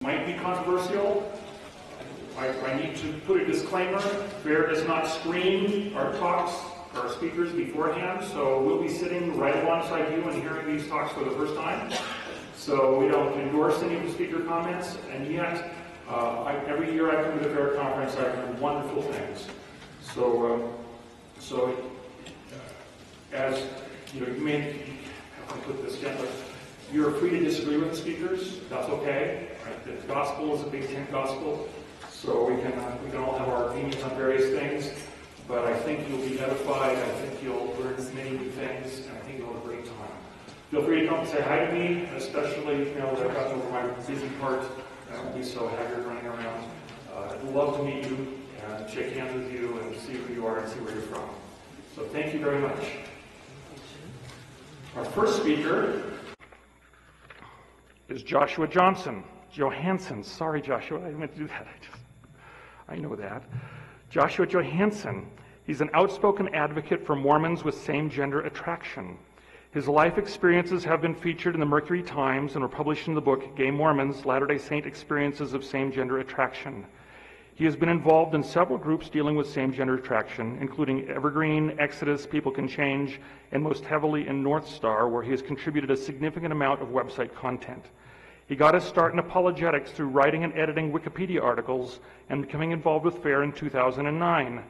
Might be controversial. I need to put a disclaimer. FAIR does not screen our talks, our speakers beforehand, so we'll be sitting right alongside you and hearing these talks for the first time. So we don't endorse any of the speaker comments, and yet every year I come to the FAIR conference, I've heard wonderful things. So as you know, you may have to put this gently. You're free to disagree with the speakers. That's okay. Right? The gospel is a big tent gospel, so we can all have our opinions on various things. But I think you'll be edified. I think you'll learn many new things, and I think you'll have a great time. Feel free to come and say hi to me, especially as I've gotten over my busy part. I won't be so haggard running around. I'd love to meet you and shake hands with you and see who you are and see where you're from. So thank you very much. Our first speaker is Joshua Johanson. Sorry, Joshua, I meant to do that. I know that. Joshua Johanson. He's an outspoken advocate for Mormons with same-gender attraction. His life experiences have been featured in the Mercury Times and were published in the book Gay Mormons, Latter-day Saint Experiences of Same-Gender Attraction. He has been involved in several groups dealing with same-gender attraction, including Evergreen, Exodus, People Can Change, and most heavily in North Star, where he has contributed a significant amount of website content. He got his start in apologetics through writing and editing Wikipedia articles and becoming involved with FAIR in 2009.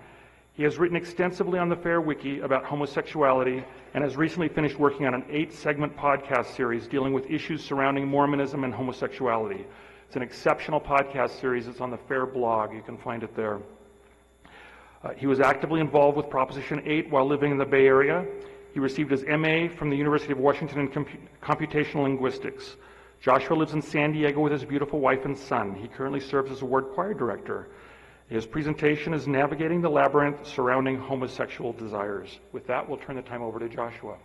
He has written extensively on the FAIR Wiki about homosexuality and has recently finished working on an 8-segment podcast series dealing with issues surrounding Mormonism and homosexuality. It's an exceptional podcast series. It's on the FAIR blog. You can find it there. He was actively involved with Proposition 8 while living in the Bay Area. He received his MA from the University of Washington in Computational Linguistics. Joshua lives in San Diego with his beautiful wife and son. He currently serves as a ward choir director. His presentation is Navigating the Labyrinth Surrounding Homosexual Desires. With that, we'll turn the time over to Joshua.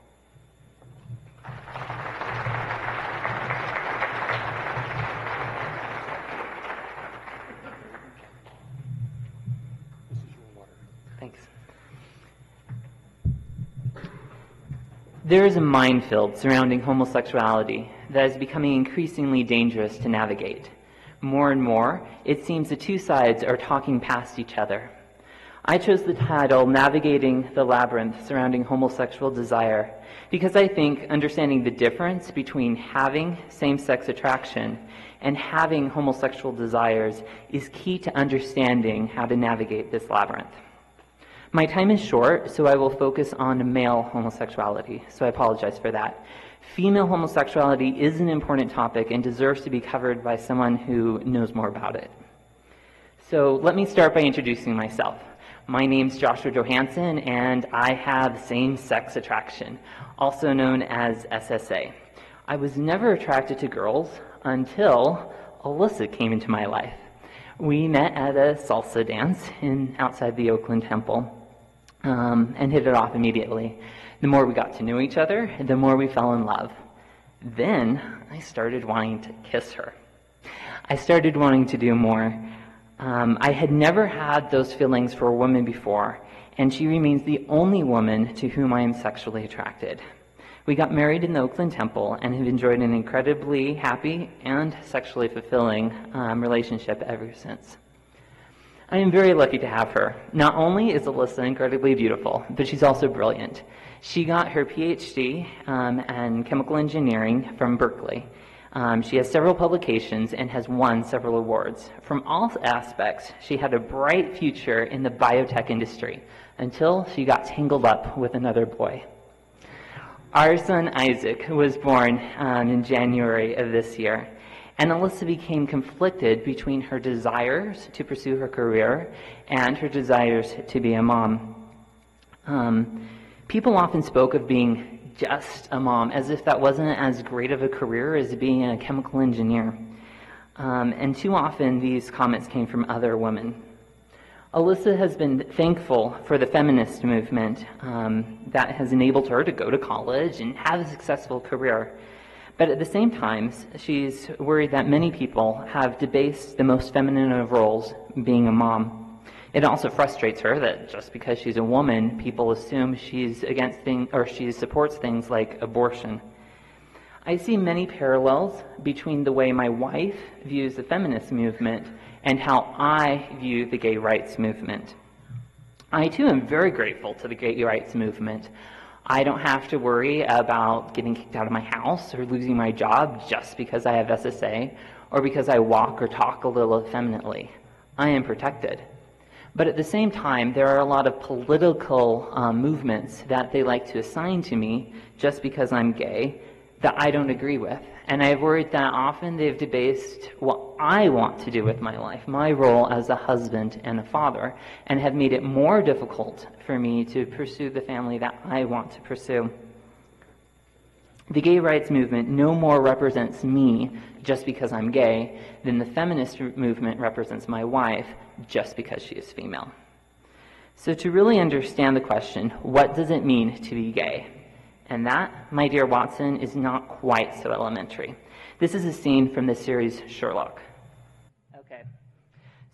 Thanks. There is a minefield surrounding homosexuality that is becoming increasingly dangerous to navigate. More and more, it seems the two sides are talking past each other. I chose the title, Navigating the Labyrinth Surrounding Homosexual Desire, because I think understanding the difference between having same-sex attraction and having homosexual desires is key to understanding how to navigate this labyrinth. My time is short, so I will focus on male homosexuality, so I apologize for that. Female homosexuality is an important topic and deserves to be covered by someone who knows more about it. So let me start by introducing myself. My name's Joshua Johanson, and I have same-sex attraction, also known as SSA. I was never attracted to girls until Alyssa came into my life. We met at a salsa dance outside the Oakland Temple and hit it off immediately. The more we got to know each other, the more we fell in love. Then I started wanting to kiss her. I started wanting to do more. I had never had those feelings for a woman before, and she remains the only woman to whom I am sexually attracted. We got married in the Oakland Temple and have enjoyed an incredibly happy and sexually fulfilling relationship ever since. I am very lucky to have her. Not only is Alyssa incredibly beautiful, but she's also brilliant. She got her PhD in chemical engineering from Berkeley. She has several publications and has won several awards. From all aspects, she had a bright future in the biotech industry until she got tangled up with another boy. Our son Isaac was born in January of this year, and Alyssa became conflicted between her desires to pursue her career and her desires to be a mom. People often spoke of being just a mom as if that wasn't as great of a career as being a chemical engineer. And too often these comments came from other women. Alyssa has been thankful for the feminist movement that has enabled her to go to college and have a successful career. But at the same time, she's worried that many people have debased the most feminine of roles, being a mom. It also frustrates her that just because she's a woman, people assume she's against things or she supports things like abortion. I see many parallels between the way my wife views the feminist movement and how I view the gay rights movement. I too am very grateful to the gay rights movement. I don't have to worry about getting kicked out of my house or losing my job just because I have SSA or because I walk or talk a little effeminately. I am protected. But at the same time, there are a lot of political movements that they like to assign to me just because I'm gay that I don't agree with. And I've worried that often they've debased what I want to do with my life, my role as a husband and a father, and have made it more difficult for me to pursue the family that I want to pursue. The gay rights movement no more represents me just because I'm gay than the feminist movement represents my wife just because she is female. So to really understand the question, what does it mean to be gay? And that, my dear Watson, is not quite so elementary. This is a scene from the series Sherlock. Okay.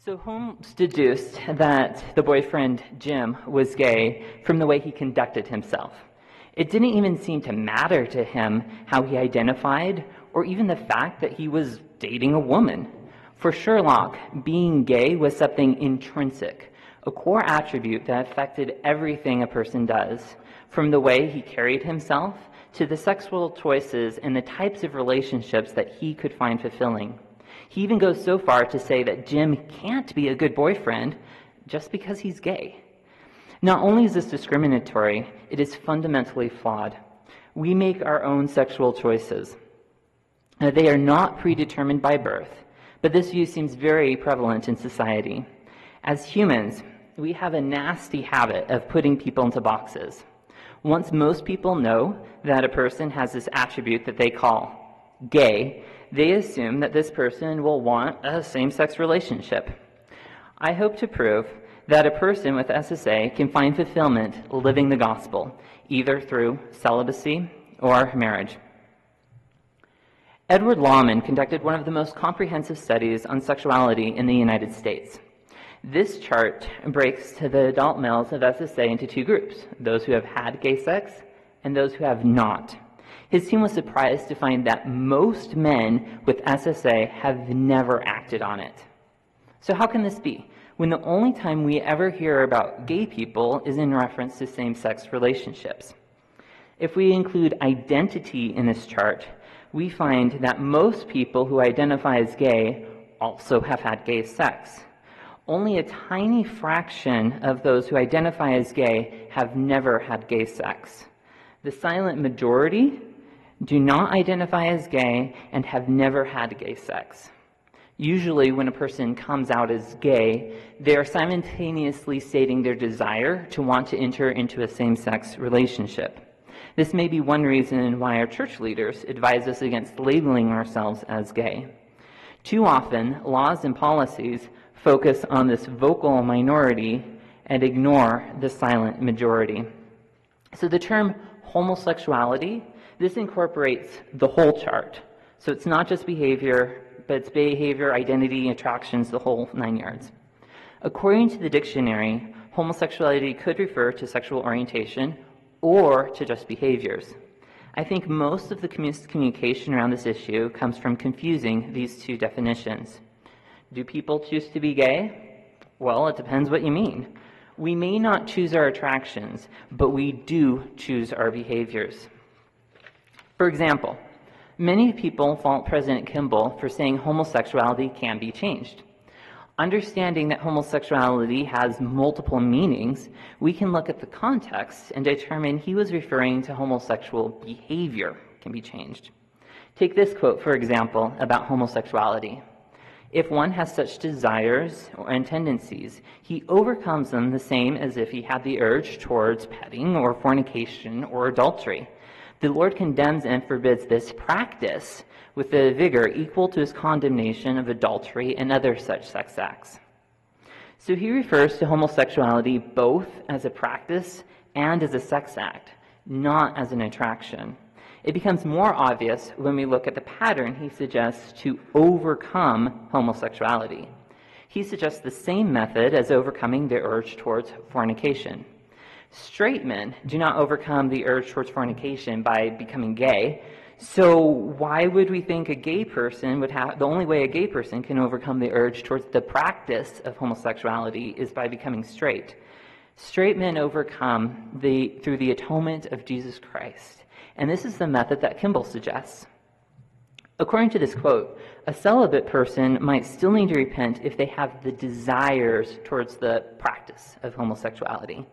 So Holmes deduced that the boyfriend, Jim, was gay from the way he conducted himself. It didn't even seem to matter to him how he identified, or even the fact that he was dating a woman. For Sherlock, being gay was something intrinsic, a core attribute that affected everything a person does, from the way he carried himself to the sexual choices and the types of relationships that he could find fulfilling. He even goes so far to say that Jim can't be a good boyfriend just because he's gay. Not only is this discriminatory, it is fundamentally flawed. We make our own sexual choices. They are not predetermined by birth, but this view seems very prevalent in society. As humans, we have a nasty habit of putting people into boxes. Once most people know that a person has this attribute that they call gay, they assume that this person will want a same-sex relationship. I hope to prove that a person with SSA can find fulfillment living the gospel, either through celibacy or marriage. Edward Lawman conducted one of the most comprehensive studies on sexuality in the United States. This chart breaks the adult males of SSA into two groups, those who have had gay sex and those who have not. His team was surprised to find that most men with SSA have never acted on it. So how can this be, when the only time we ever hear about gay people is in reference to same-sex relationships? If we include identity in this chart, we find that most people who identify as gay also have had gay sex. Only a tiny fraction of those who identify as gay have never had gay sex. The silent majority do not identify as gay and have never had gay sex. Usually when a person comes out as gay, they are simultaneously stating their desire to want to enter into a same-sex relationship. This may be one reason why our church leaders advise us against labeling ourselves as gay. Too often, laws and policies focus on this vocal minority and ignore the silent majority. So the term homosexuality, this incorporates the whole chart. So it's not just behavior, but it's behavior, identity, attractions, the whole 9 yards. According to the dictionary, homosexuality could refer to sexual orientation or to just behaviors. I think most of the communication around this issue comes from confusing these two definitions. Do people choose to be gay? Well, it depends what you mean. We may not choose our attractions, but we do choose our behaviors. For example, many people fault President Kimball for saying homosexuality can be changed. Understanding that homosexuality has multiple meanings, we can look at the context and determine he was referring to homosexual behavior can be changed. Take this quote, for example, about homosexuality. If one has such desires and tendencies, he overcomes them the same as if he had the urge towards petting or fornication or adultery. The Lord condemns and forbids this practice with a vigor equal to his condemnation of adultery and other such sex acts. So he refers to homosexuality both as a practice and as a sex act, not as an attraction. It becomes more obvious when we look at the pattern he suggests to overcome homosexuality. He suggests the same method as overcoming the urge towards fornication. Straight men do not overcome the urge towards fornication by becoming gay. So why would we think a gay person would have, the only way a gay person can overcome the urge towards the practice of homosexuality is by becoming straight? Straight men overcome through the atonement of Jesus Christ. And this is the method that Kimball suggests. According to this quote, a celibate person might still need to repent if they have the desires towards the practice of homosexuality.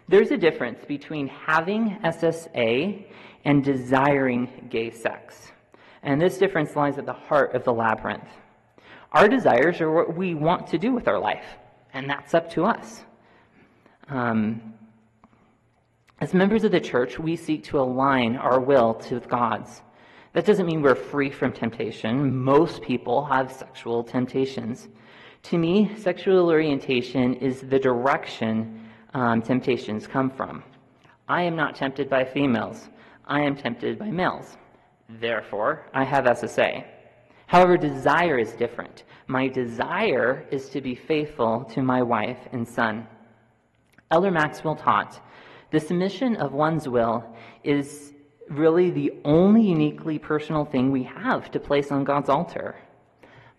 There's a difference between having SSA and desiring gay sex. And this difference lies at the heart of the labyrinth. Our desires are what we want to do with our life, and that's up to us. As members of the church, we seek to align our will to God's. That doesn't mean we're free from temptation. Most people have sexual temptations. To me, sexual orientation is the direction temptations come from. I am not tempted by females. I am tempted by males. Therefore, I have SSA. However, desire is different. My desire is to be faithful to my wife and son. Elder Maxwell taught, the submission of one's will is really the only uniquely personal thing we have to place on God's altar.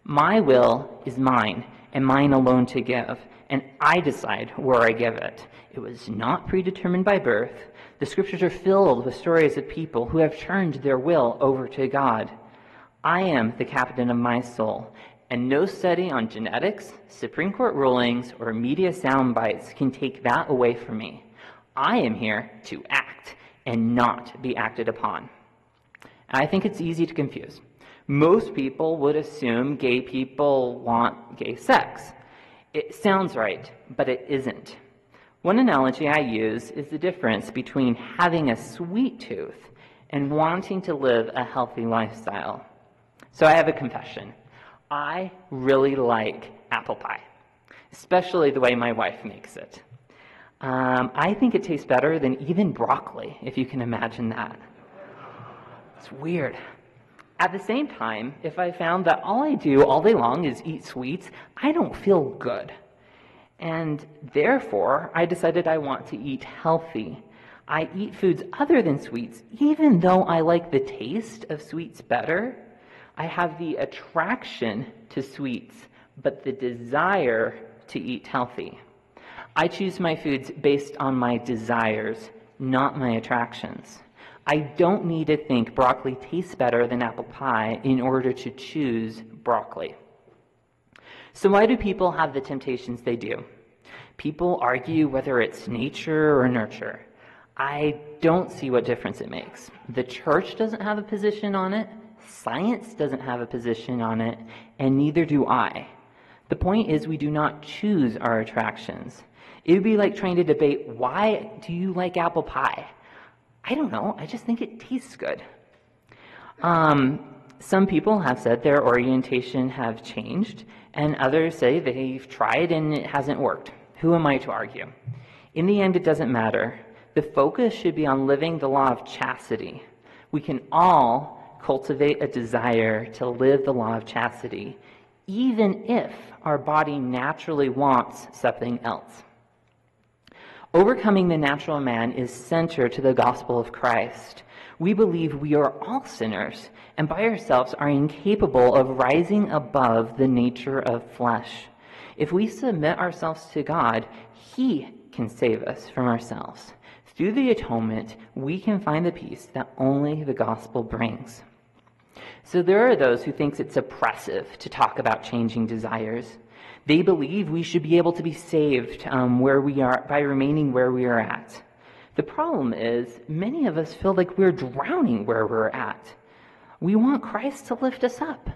My will is mine, and mine alone to give, and I decide where I give it. It was not predetermined by birth. The scriptures are filled with stories of people who have turned their will over to God. I am the captain of my soul, and no study on genetics, Supreme Court rulings, or media sound bites can take that away from me. I am here to act and not be acted upon. I think it's easy to confuse. Most people would assume gay people want gay sex. It sounds right, but it isn't. One analogy I use is the difference between having a sweet tooth and wanting to live a healthy lifestyle. So I have a confession. I really like apple pie, especially the way my wife makes it. I think it tastes better than even broccoli, if you can imagine that. It's weird. At the same time, if I found that all I do all day long is eat sweets, I don't feel good. And therefore, I decided I want to eat healthy. I eat foods other than sweets, even though I like the taste of sweets better. I have the attraction to sweets, but the desire to eat healthy. I choose my foods based on my desires, not my attractions. I don't need to think broccoli tastes better than apple pie in order to choose broccoli. So why do people have the temptations they do? People argue whether it's nature or nurture. I don't see what difference it makes. The church doesn't have a position on it, science doesn't have a position on it, and neither do I. The point is we do not choose our attractions. It would be like trying to debate, why do you like apple pie? I don't know, I just think it tastes good. Some people have said their orientation have changed, and others say they've tried and it hasn't worked. Who am I to argue? In the end, it doesn't matter. The focus should be on living the law of chastity. We can all cultivate a desire to live the law of chastity, even if our body naturally wants something else. Overcoming the natural man is central to the gospel of Christ. We believe we are all sinners, and by ourselves are incapable of rising above the nature of flesh. If we submit ourselves to God, He can save us from ourselves. Through the atonement, we can find the peace that only the gospel brings. So there are those who think it's oppressive to talk about changing desires. They believe we should be able to be saved where we are by remaining where we are at. The problem is, many of us feel like we're drowning where we're at. We want Christ to lift us up.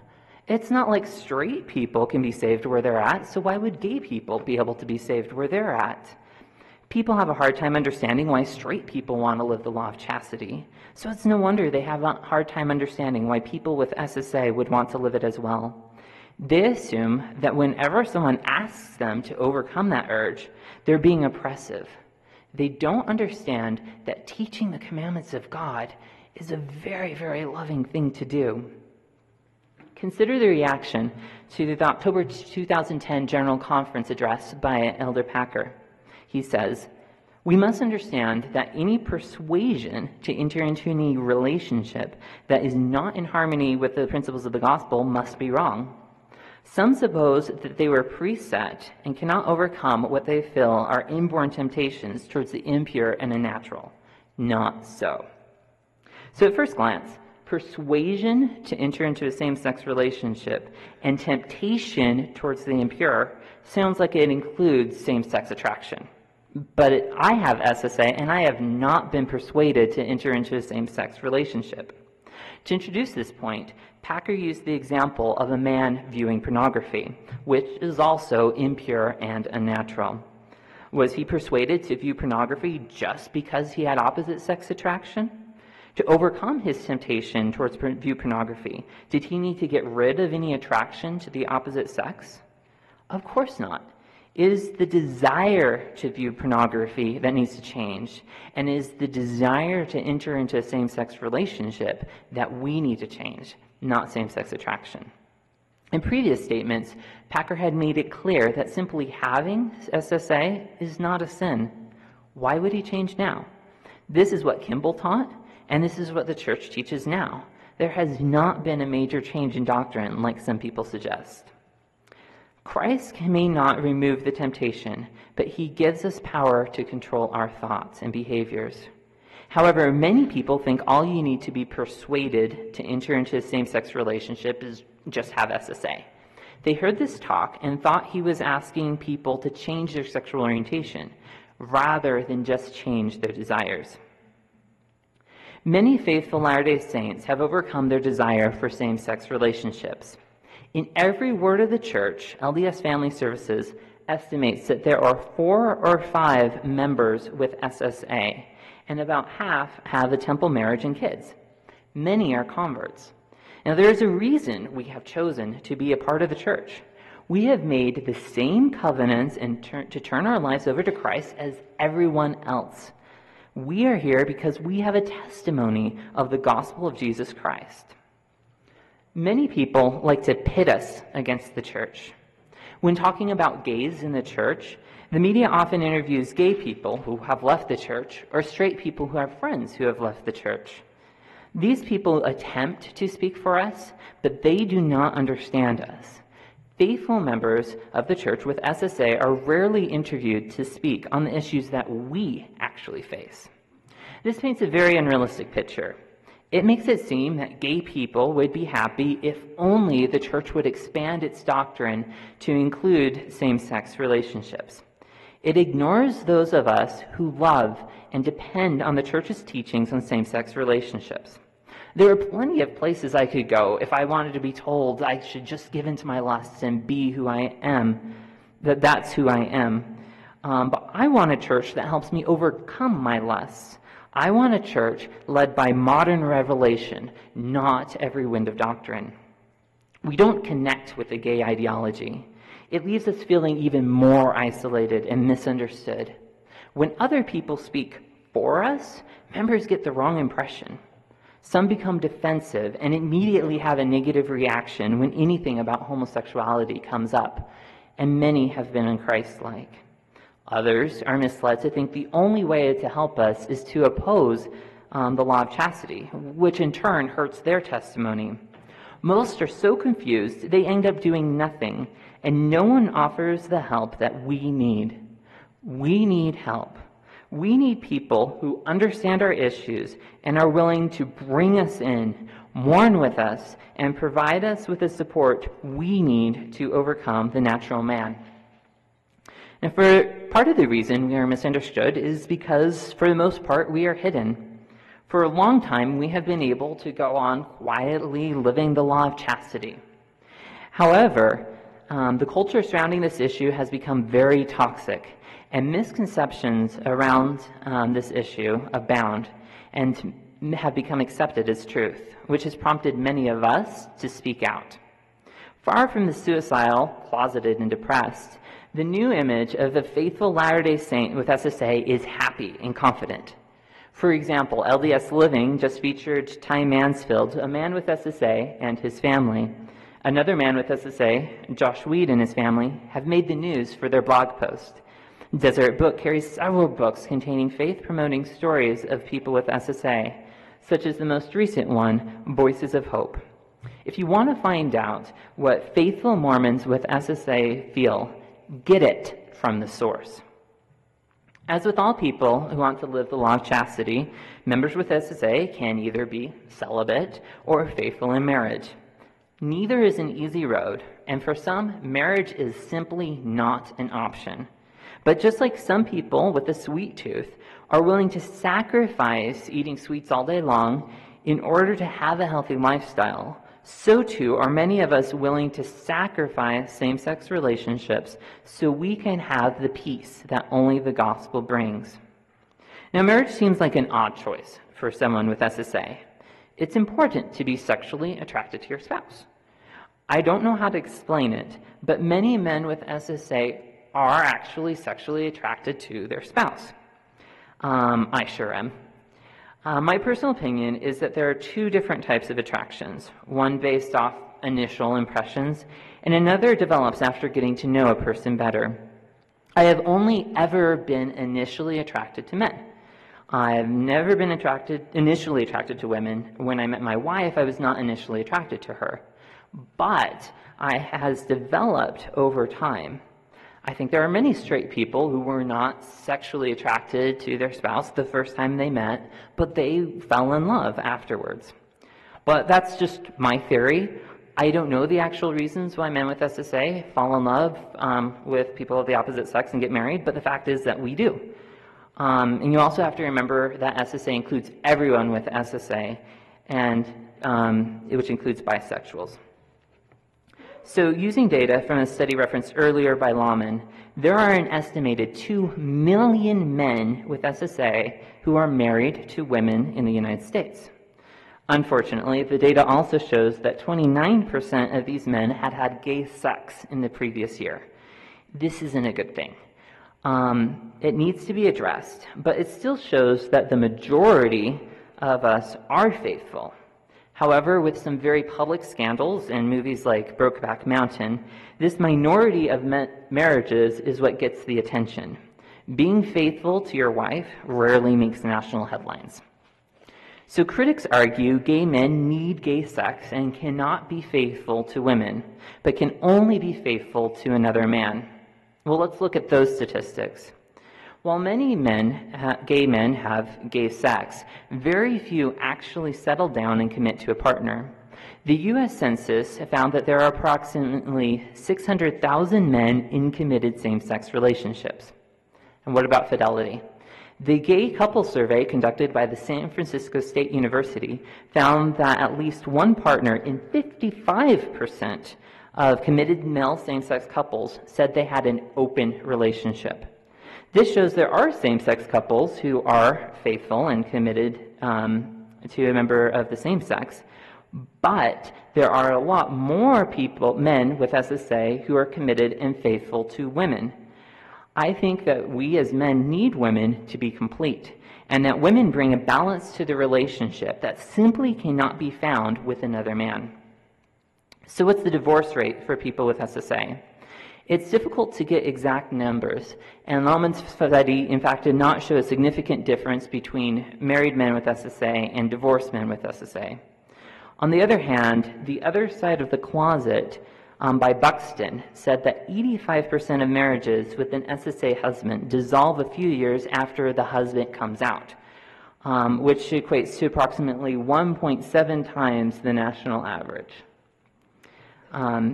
It's not like straight people can be saved where they're at, so why would gay people be able to be saved where they're at? People have a hard time understanding why straight people want to live the law of chastity. So it's no wonder they have a hard time understanding why people with SSA would want to live it as well. They assume that whenever someone asks them to overcome that urge, they're being oppressive. They don't understand that teaching the commandments of God is a very, very loving thing to do. Consider the reaction to the October 2010 General Conference address by Elder Packer. He says, We must understand that any persuasion to enter into any relationship that is not in harmony with the principles of the gospel must be wrong. Some suppose that they were preset and cannot overcome what they feel are inborn temptations towards the impure and unnatural. Not so. So at first glance, persuasion to enter into a same-sex relationship and temptation towards the impure sounds like it includes same-sex attraction. But I have SSA, and I have not been persuaded to enter into a same-sex relationship. To introduce this point, Packer used the example of a man viewing pornography, which is also impure and unnatural. Was he persuaded to view pornography just because he had opposite-sex attraction? To overcome his temptation towards view pornography, did he need to get rid of any attraction to the opposite sex? Of course not. It is the desire to view pornography that needs to change, and it is the desire to enter into a same-sex relationship that we need to change, not same-sex attraction. In previous statements, Packer had made it clear that simply having SSA is not a sin. Why would he change now? This is what Kimball taught, and this is what the church teaches now. There has not been a major change in doctrine like some people suggest. Christ may not remove the temptation, but he gives us power to control our thoughts and behaviors. However, many people think all you need to be persuaded to enter into a same-sex relationship is just have SSA. They heard this talk and thought he was asking people to change their sexual orientation rather than just change their desires. Many faithful Latter-day Saints have overcome their desire for same-sex relationships. In every word of the church, LDS Family Services estimates that there are 4 or 5 members with SSA, and about half have a temple marriage and kids. Many are converts. Now, there is a reason we have chosen to be a part of the church. We have made the same covenants and to turn our lives over to Christ as everyone else. We are here because we have a testimony of the gospel of Jesus Christ. Many people like to pit us against the church. When talking about gays in the church, the media often interviews gay people who have left the church or straight people who have friends who have left the church. These people attempt to speak for us, but they do not understand us. Faithful members of the church with SSA are rarely interviewed to speak on the issues that we actually face. This paints a very unrealistic picture. It makes it seem that gay people would be happy if only the church would expand its doctrine to include same-sex relationships. It ignores those of us who love and depend on the church's teachings on same-sex relationships. There are plenty of places I could go if I wanted to be told I should just give in to my lusts and be who I am, that's who I am. But I want a church that helps me overcome my lusts. I want a church led by modern revelation, not every wind of doctrine. We don't connect with the gay ideology. It leaves us feeling even more isolated and misunderstood. When other people speak for us, members get the wrong impression. Some become defensive and immediately have a negative reaction when anything about homosexuality comes up, and many have been unchristlike. Others are misled to think the only way to help us is to oppose the law of chastity, which in turn hurts their testimony. Most are so confused they end up doing nothing, and no one offers the help that we need. We need help. We need people who understand our issues and are willing to bring us in, mourn with us, and provide us with the support we need to overcome the natural man. And for part of the reason we are misunderstood is because, for the most part, we are hidden. For a long time, we have been able to go on quietly living the law of chastity. However, the culture surrounding this issue has become very toxic, and misconceptions around this issue abound and have become accepted as truth, which has prompted many of us to speak out. Far from the suicidal, closeted, and depressed, the new image of the faithful Latter-day Saint with SSA is happy and confident. For example, LDS Living just featured Ty Mansfield, a man with SSA and his family. Another man with SSA, Josh Weed and his family, have made the news for their blog post. Deseret Book carries several books containing faith-promoting stories of people with SSA, such as the most recent one, Voices of Hope. If you want to find out what faithful Mormons with SSA feel, get it from the source. As with all people who want to live the law of chastity, members with SSA can either be celibate or faithful in marriage. Neither is an easy road, and for some, marriage is simply not an option. But just like some people with a sweet tooth are willing to sacrifice eating sweets all day long in order to have a healthy lifestyle, so too are many of us willing to sacrifice same-sex relationships so we can have the peace that only the gospel brings. Now, marriage seems like an odd choice for someone with SSA. It's important to be sexually attracted to your spouse. I don't know how to explain it, but many men with SSA are actually sexually attracted to their spouse. I sure am. My personal opinion is that there are two different types of attractions, one based off initial impressions, and another develops after getting to know a person better. I have only ever been initially attracted to men. I've never been initially attracted to women. When I met my wife, I was not initially attracted to her. But I has developed over time. I think there are many straight people who were not sexually attracted to their spouse the first time they met, but they fell in love afterwards. But that's just my theory. I don't know the actual reasons why men with SSA fall in love with people of the opposite sex and get married, but the fact is that we do. And you also have to remember that SSA includes everyone with SSA, and which includes bisexuals. So using data from a study referenced earlier by Lawman, there are an estimated 2 million men with SSA who are married to women in the United States. Unfortunately, the data also shows that 29% of these men had had gay sex in the previous year. This isn't a good thing. It needs to be addressed, but it still shows that the majority of us are faithful. However, with some very public scandals and movies like Brokeback Mountain, this minority of marriages is what gets the attention. Being faithful to your wife rarely makes national headlines. So critics argue gay men need gay sex and cannot be faithful to women, but can only be faithful to another man. Well, let's look at those statistics. While many gay men have gay sex, very few actually settle down and commit to a partner. The U.S. Census found that there are approximately 600,000 men in committed same-sex relationships. And what about fidelity? The gay couple survey conducted by the San Francisco State University found that at least one partner in 55% of committed male same-sex couples said they had an open relationship. This shows there are same-sex couples who are faithful and committed to a member of the same sex, but there are a lot more men with SSA who are committed and faithful to women. I think that we as men need women to be complete, and that women bring a balance to the relationship that simply cannot be found with another man. So what's the divorce rate for people with SSA? It's difficult to get exact numbers, and Lawman's study, in fact, did not show a significant difference between married men with SSA and divorced men with SSA. On the other hand, The Other Side of the Closet by Buxton said that 85% of marriages with an SSA husband dissolve a few years after the husband comes out, which equates to approximately 1.7 times the national average.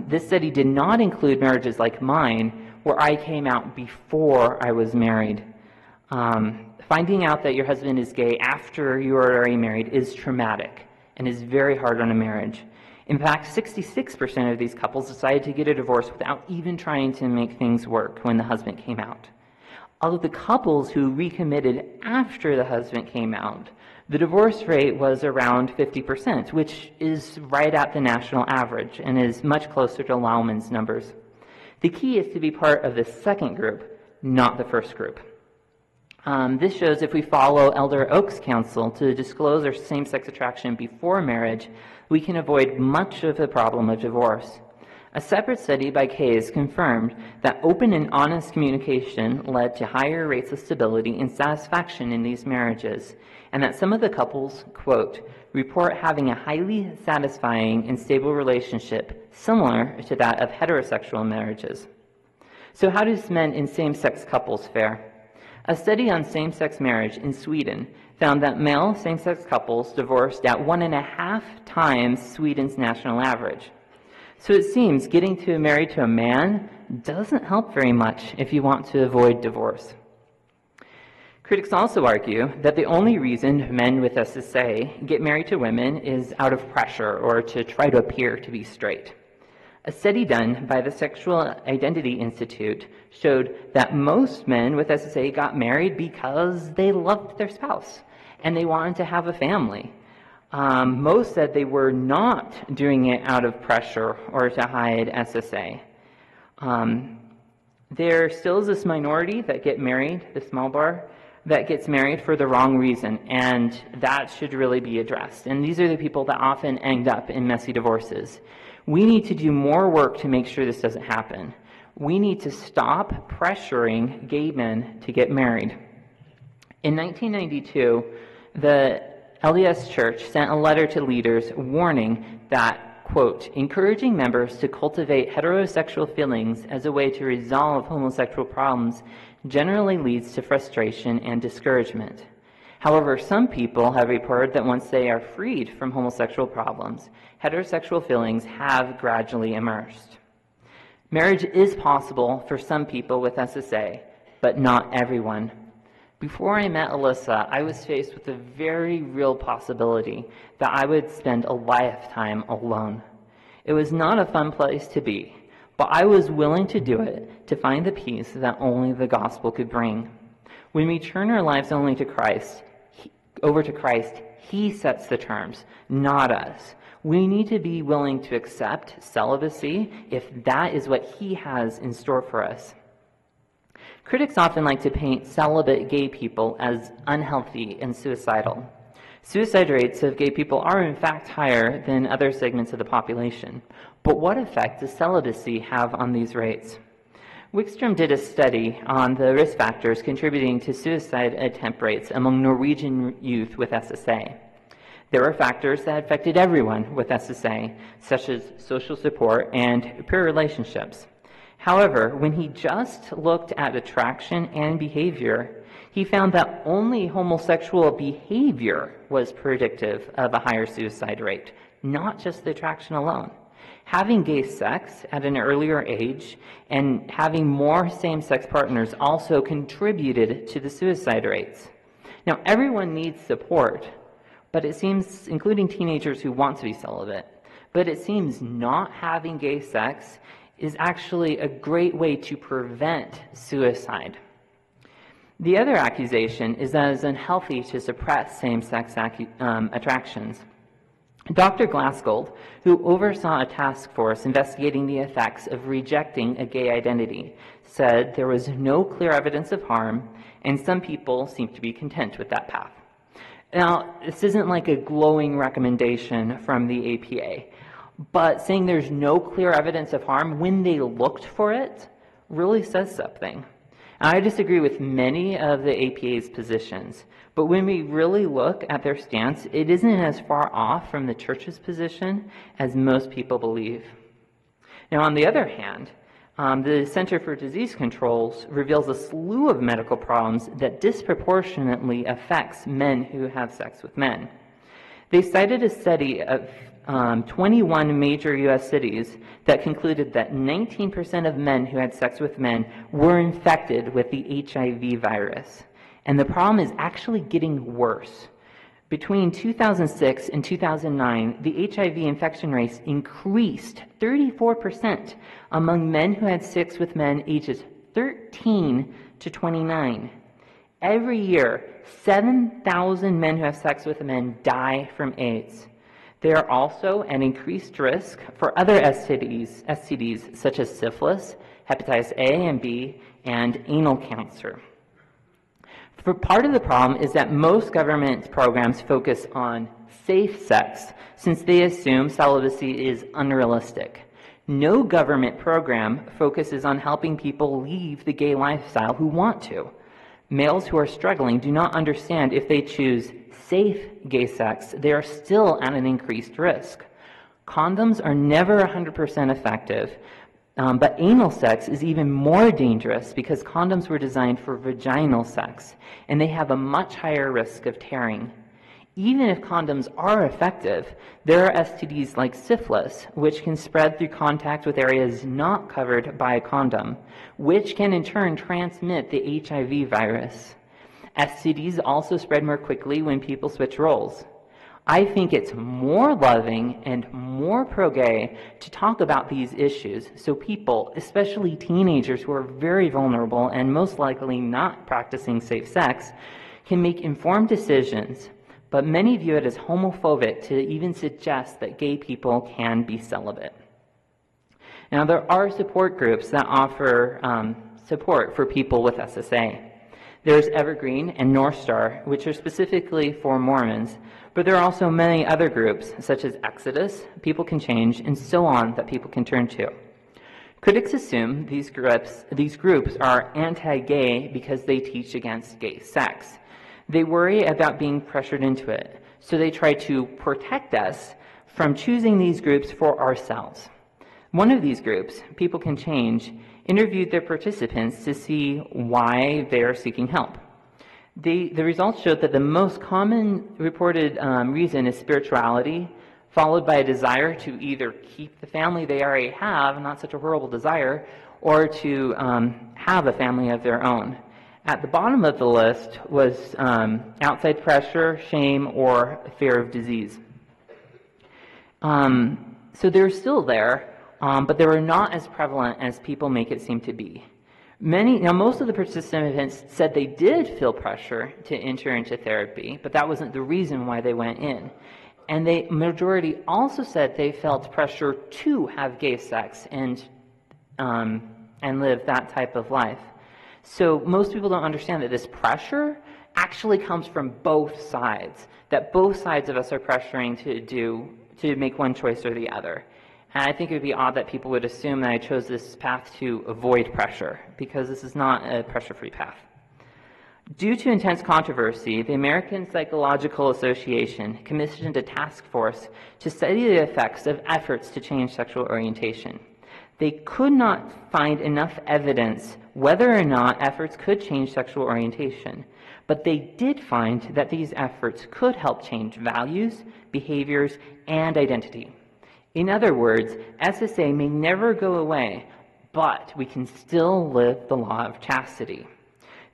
This study did not include marriages like mine, where I came out before I was married. Finding out that your husband is gay after you are already married is traumatic and is very hard on a marriage. In fact, 66% of these couples decided to get a divorce without even trying to make things work when the husband came out. Of the couples who recommitted after the husband came out, the divorce rate was around 50%, which is right at the national average and is much closer to Lawman's numbers. The key is to be part of the second group, not the first group. This shows if we follow Elder Oak's counsel to disclose our same-sex attraction before marriage, we can avoid much of the problem of divorce. A separate study by Case confirmed that open and honest communication led to higher rates of stability and satisfaction in these marriages, and that some of the couples, quote, report having a highly satisfying and stable relationship similar to that of heterosexual marriages. So how does men in same-sex couples fare? A study on same-sex marriage in Sweden found that male same-sex couples divorced at 1.5 times Sweden's national average. So it seems getting married to a man doesn't help very much if you want to avoid divorce. Critics also argue that the only reason men with SSA get married to women is out of pressure or to try to appear to be straight. A study done by the Sexual Identity Institute showed that most men with SSA got married because they loved their spouse and they wanted to have a family. Most said they were not doing it out of pressure or to hide SSA. There still is this minority that get married, the small bar, that gets married for the wrong reason, and that should really be addressed. And these are the people that often end up in messy divorces. We need to do more work to make sure this doesn't happen. We need to stop pressuring gay men to get married. In 1992, the LDS Church sent a letter to leaders warning that, quote, encouraging members to cultivate heterosexual feelings as a way to resolve homosexual problems generally leads to frustration and discouragement. However, some people have reported that once they are freed from homosexual problems, heterosexual feelings have gradually emerged. Marriage is possible for some people with SSA, but not everyone. Before I met Alyssa, I was faced with a very real possibility that I would spend a lifetime alone. It was not a fun place to be, but I was willing to do it to find the peace that only the gospel could bring. When we turn our lives only to Christ, over to Christ, He sets the terms, not us. We need to be willing to accept celibacy if that is what He has in store for us. Critics often like to paint celibate gay people as unhealthy and suicidal. Suicide rates of gay people are in fact higher than other segments of the population. But what effect does celibacy have on these rates? Wickstrom did a study on the risk factors contributing to suicide attempt rates among Norwegian youth with SSA. There were factors that affected everyone with SSA, such as social support and peer relationships. However, when he just looked at attraction and behavior, he found that only homosexual behavior was predictive of a higher suicide rate, not just the attraction alone. Having gay sex at an earlier age and having more same-sex partners also contributed to the suicide rates. Now, everyone needs support, but it seems, including teenagers who want to be celibate, but it seems not having gay sex is actually a great way to prevent suicide. The other accusation is that it's unhealthy to suppress same-sex attractions. Dr. Glassgold, who oversaw a task force investigating the effects of rejecting a gay identity, said there was no clear evidence of harm, and some people seem to be content with that path. Now, this isn't like a glowing recommendation from the APA, but saying there's no clear evidence of harm when they looked for it really says something. I disagree with many of the APA's positions, but when we really look at their stance, it isn't as far off from the church's position as most people believe. Now, on the other hand, the Center for Disease Control reveals a slew of medical problems that disproportionately affects men who have sex with men. They cited a study of 21 major U.S. cities that concluded that 19% of men who had sex with men were infected with the HIV virus. And the problem is actually getting worse. Between 2006 and 2009, the HIV infection rates increased 34% among men who had sex with men ages 13 to 29. Every year, 7,000 men who have sex with men die from AIDS. They are also at increased risk for other STDs such as syphilis, hepatitis A and B, and anal cancer. For part of the problem is that most government programs focus on safe sex, since they assume celibacy is unrealistic. No government program focuses on helping people leave the gay lifestyle who want to. Males who are struggling do not understand if they choose safe gay sex, they are still at an increased risk. Condoms are never 100% effective, but anal sex is even more dangerous because condoms were designed for vaginal sex, and they have a much higher risk of tearing. Even if condoms are effective, there are STDs like syphilis, which can spread through contact with areas not covered by a condom, which can in turn transmit the HIV virus. STDs also spread more quickly when people switch roles. I think it's more loving and more pro-gay to talk about these issues so people, especially teenagers who are very vulnerable and most likely not practicing safe sex, can make informed decisions. But many view it as homophobic to even suggest that gay people can be celibate. Now, there are support groups that offer support for people with SSA. There's Evergreen and North Star, which are specifically for Mormons, but there are also many other groups, such as Exodus, People Can Change, and so on, that people can turn to. Critics assume these groups are anti-gay because they teach against gay sex. They worry about being pressured into it, so they try to protect us from choosing these groups for ourselves. One of these groups, People Can Change, interviewed their participants to see why they are seeking help. The results showed that the most common reported reason is spirituality, followed by a desire to either keep the family they already have, not such a horrible desire, or to have a family of their own. At the bottom of the list was outside pressure, shame, or fear of disease. So they're still there, but they were not as prevalent as people make it seem to be. Most of the participants said they did feel pressure to enter into therapy, but that wasn't the reason why they went in. And the majority also said they felt pressure to have gay sex and live that type of life. So most people don't understand that this pressure actually comes from both sides, that both sides of us are pressuring to make one choice or the other. And I think it would be odd that people would assume that I chose this path to avoid pressure, because this is not a pressure-free path. Due to intense controversy, the American Psychological Association commissioned a task force to study the effects of efforts to change sexual orientation. They could not find enough evidence whether or not efforts could change sexual orientation, but they did find that these efforts could help change values, behaviors, and identity. In other words, SSA may never go away, but we can still live the law of chastity.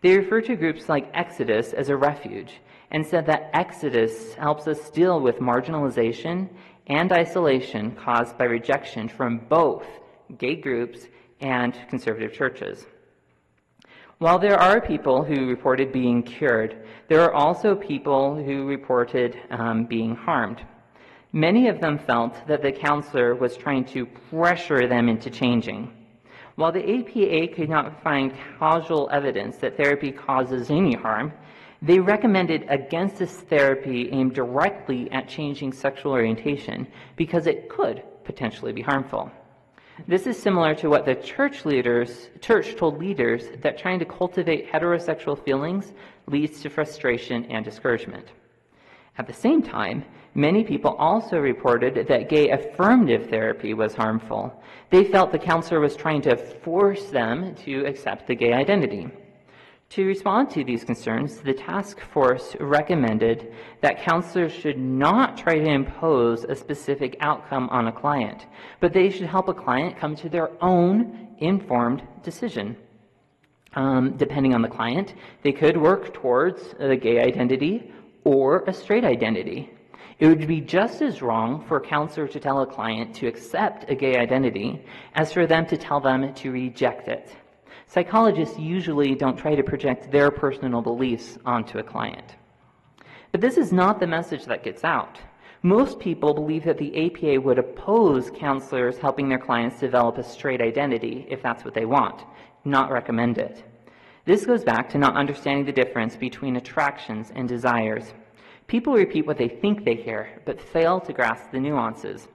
They refer to groups like Exodus as a refuge, and said that Exodus helps us deal with marginalization and isolation caused by rejection from both gay groups and conservative churches. While there are people who reported being cured, there are also people who reported being harmed. Many of them felt that the counselor was trying to pressure them into changing. While the APA could not find causal evidence that therapy causes any harm, they recommended against this therapy aimed directly at changing sexual orientation because it could potentially be harmful. This is similar to what the church told leaders, that trying to cultivate heterosexual feelings leads to frustration and discouragement. At the same time, many people also reported that gay affirmative therapy was harmful. They felt the counselor was trying to force them to accept the gay identity. To respond to these concerns, the task force recommended that counselors should not try to impose a specific outcome on a client, but they should help a client come to their own informed decision. Depending on the client, they could work towards the gay identity or a straight identity. It would be just as wrong for a counselor to tell a client to accept a gay identity as for them to tell them to reject it. Psychologists usually don't try to project their personal beliefs onto a client. But this is not the message that gets out. Most people believe that the APA would oppose counselors helping their clients develop a straight identity if that's what they want, not recommend it. This goes back to not understanding the difference between attractions and desires. People repeat what they think they hear, but fail to grasp the nuances.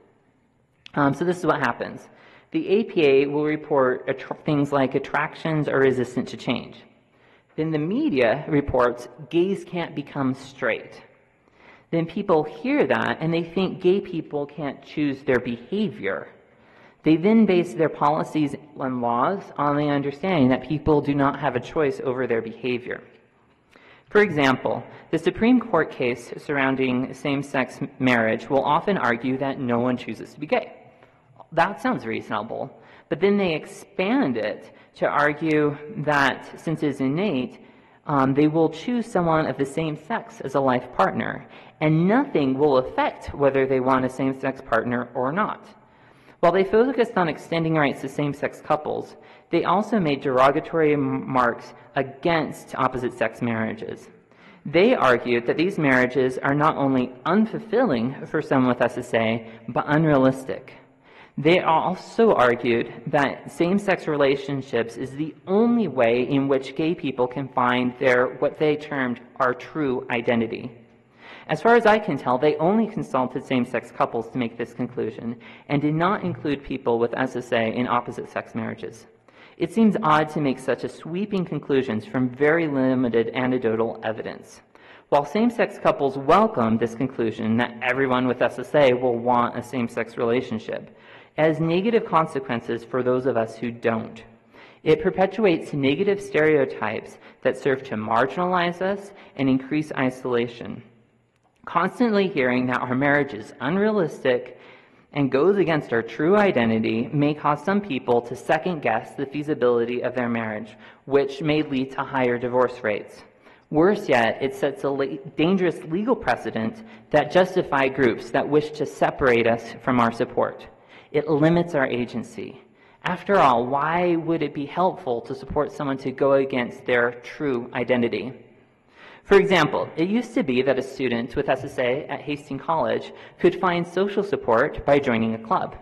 So this is what happens. The APA will report things like attractions are resistant to change. Then the media reports gays can't become straight. Then people hear that and they think gay people can't choose their behavior. They then base their policies and laws on the understanding that people do not have a choice over their behavior. For example, the Supreme Court case surrounding same-sex marriage will often argue that no one chooses to be gay. That sounds reasonable, but then they expand it to argue that since it's innate, they will choose someone of the same sex as a life partner, and nothing will affect whether they want a same-sex partner or not. While they focused on extending rights to same-sex couples, they also made derogatory remarks against opposite-sex marriages. They argued that these marriages are not only unfulfilling for someone with SSA, but unrealistic. They also argued that same-sex relationships is the only way in which gay people can find their, what they termed, our true identity. As far as I can tell, they only consulted same-sex couples to make this conclusion and did not include people with SSA in opposite-sex marriages. It seems odd to make such a sweeping conclusions from very limited anecdotal evidence. While same-sex couples welcome this conclusion that everyone with SSA will want a same-sex relationship, it has negative consequences for those of us who don't. It perpetuates negative stereotypes that serve to marginalize us and increase isolation. Constantly hearing that our marriage is unrealistic and goes against our true identity may cause some people to second-guess the feasibility of their marriage, which may lead to higher divorce rates. Worse yet, it sets a dangerous legal precedent that justify groups that wish to separate us from our support. It limits our agency. After all, why would it be helpful to support someone to go against their true identity? For example, it used to be that a student with SSA at Hastings College could find social support by joining a club.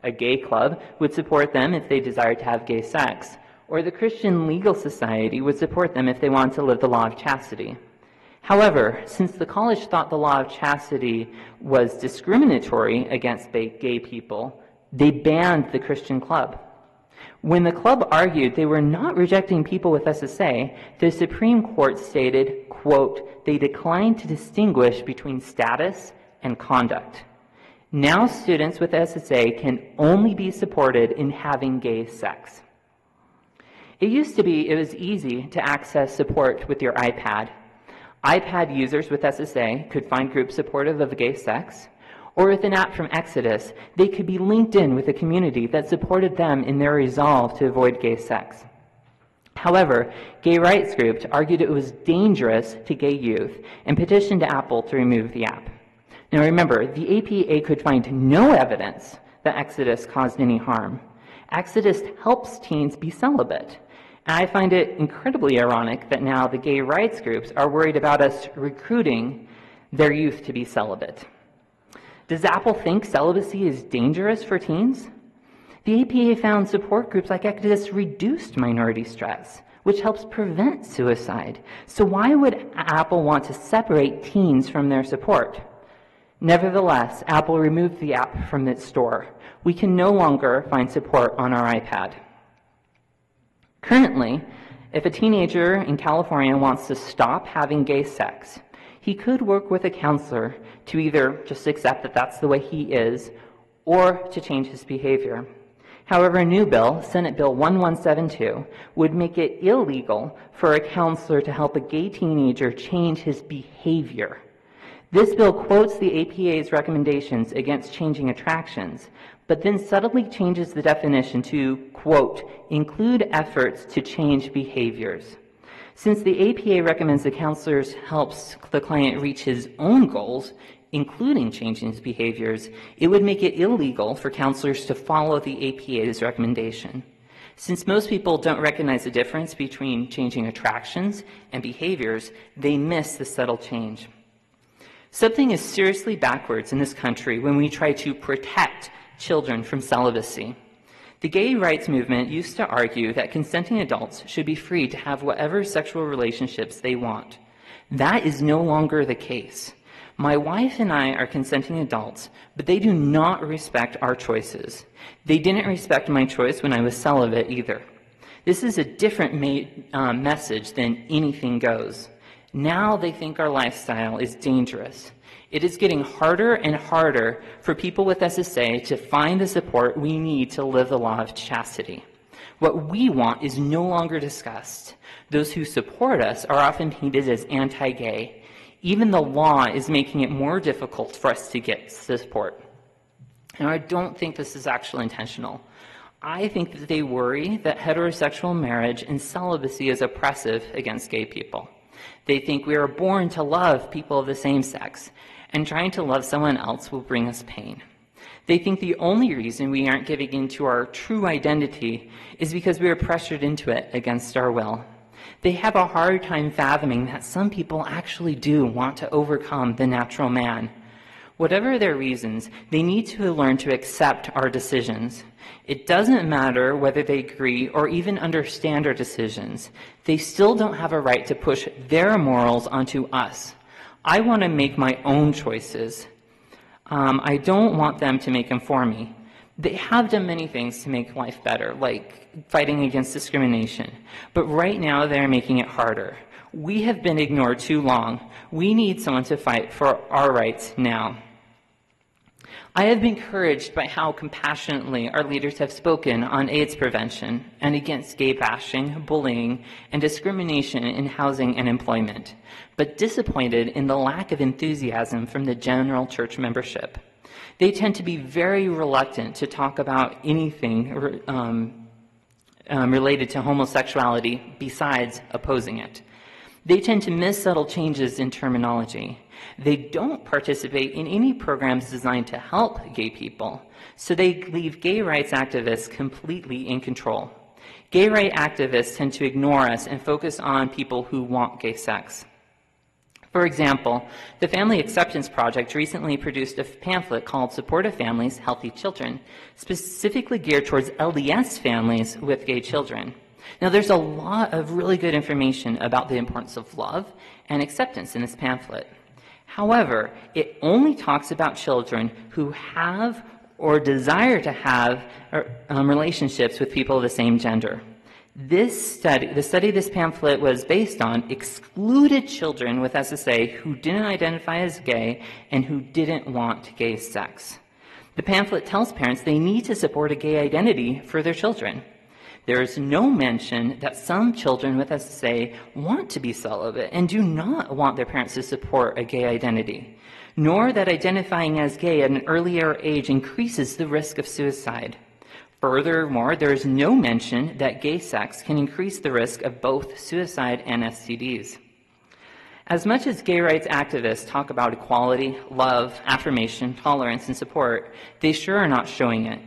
A gay club would support them if they desired to have gay sex, or the Christian Legal Society would support them if they wanted to live the law of chastity. However, since the college thought the law of chastity was discriminatory against gay people, they banned the Christian club. When the club argued they were not rejecting people with SSA, the Supreme Court stated, quote, they declined to distinguish between status and conduct. Now students with SSA can only be supported in having gay sex. It used to be it was easy to access support with your iPad. iPad users with SSA could find groups supportive of gay sex, or with an app from Exodus, they could be linked in with a community that supported them in their resolve to avoid gay sex. However, gay rights groups argued it was dangerous to gay youth and petitioned Apple to remove the app. Now remember, the APA could find no evidence that Exodus caused any harm. Exodus helps teens be celibate. And I find it incredibly ironic that now the gay rights groups are worried about us recruiting their youth to be celibate. Does Apple think celibacy is dangerous for teens? The APA found support groups like Exodus reduced minority stress, which helps prevent suicide. So why would Apple want to separate teens from their support? Nevertheless, Apple removed the app from its store. We can no longer find support on our iPad. Currently, if a teenager in California wants to stop having gay sex, he could work with a counselor to either just accept that that's the way he is or to change his behavior. However, a new bill, Senate Bill 1172, would make it illegal for a counselor to help a gay teenager change his behavior. This bill quotes the APA's recommendations against changing attractions, but then subtly changes the definition to, quote, include efforts to change behaviors. Since the APA recommends the counselor helps the client reach his own goals, including changing his behaviors, it would make it illegal for counselors to follow the APA's recommendation. Since most people don't recognize the difference between changing attractions and behaviors, they miss the subtle change. Something is seriously backwards in this country when we try to protect children from celibacy. The gay rights movement used to argue that consenting adults should be free to have whatever sexual relationships they want. That is no longer the case. My wife and I are consenting adults, but they do not respect our choices. They didn't respect my choice when I was celibate either. This is a different message than anything goes. Now they think our lifestyle is dangerous. It is getting harder and harder for people with SSA to find the support we need to live the law of chastity. What we want is no longer discussed. Those who support us are often painted as anti-gay. Even the law is making it more difficult for us to get support. Now, I don't think this is actually intentional. I think that they worry that heterosexual marriage and celibacy is oppressive against gay people. They think we are born to love people of the same sex, and trying to love someone else will bring us pain. They think the only reason we aren't giving into our true identity is because we are pressured into it against our will. They have a hard time fathoming that some people actually do want to overcome the natural man. Whatever their reasons, they need to learn to accept our decisions. It doesn't matter whether they agree or even understand our decisions. They still don't have a right to push their morals onto us. I want to make my own choices. I don't want them to make them for me. They have done many things to make life better, like fighting against discrimination. But right now, they're making it harder. We have been ignored too long. We need someone to fight for our rights now. I have been encouraged by how compassionately our leaders have spoken on AIDS prevention and against gay bashing, bullying, and discrimination in housing and employment, but disappointed in the lack of enthusiasm from the general church membership. They tend to be very reluctant to talk about anything related to homosexuality besides opposing it. They tend to miss subtle changes in terminology. They don't participate in any programs designed to help gay people, so they leave gay rights activists completely in control. Gay rights activists tend to ignore us and focus on people who want gay sex. For example, the Family Acceptance Project recently produced a pamphlet called Supportive Families, Healthy Children, specifically geared towards LDS families with gay children. Now, there's a lot of really good information about the importance of love and acceptance in this pamphlet. However, it only talks about children who have or desire to have relationships with people of the same gender. The study this pamphlet was based on excluded children with SSA who didn't identify as gay and who didn't want gay sex. The pamphlet tells parents they need to support a gay identity for their children. There is no mention that some children with SSA want to be celibate and do not want their parents to support a gay identity, nor that identifying as gay at an earlier age increases the risk of suicide. Furthermore, there is no mention that gay sex can increase the risk of both suicide and STDs. As much as gay rights activists talk about equality, love, affirmation, tolerance, and support, they sure are not showing it.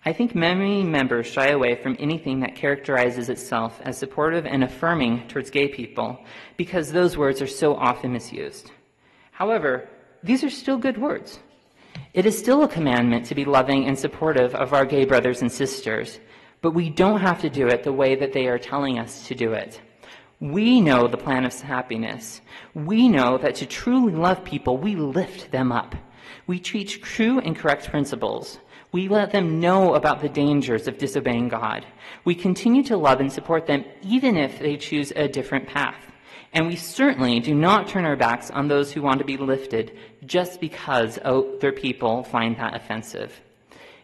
I think many members shy away from anything that characterizes itself as supportive and affirming towards gay people because those words are so often misused. However, these are still good words. It is still a commandment to be loving and supportive of our gay brothers and sisters, but we don't have to do it the way that they are telling us to do it. We know the plan of happiness. We know that to truly love people, we lift them up. We teach true and correct principles. We let them know about the dangers of disobeying God. We continue to love and support them even if they choose a different path. And we certainly do not turn our backs on those who want to be lifted just because other people find that offensive.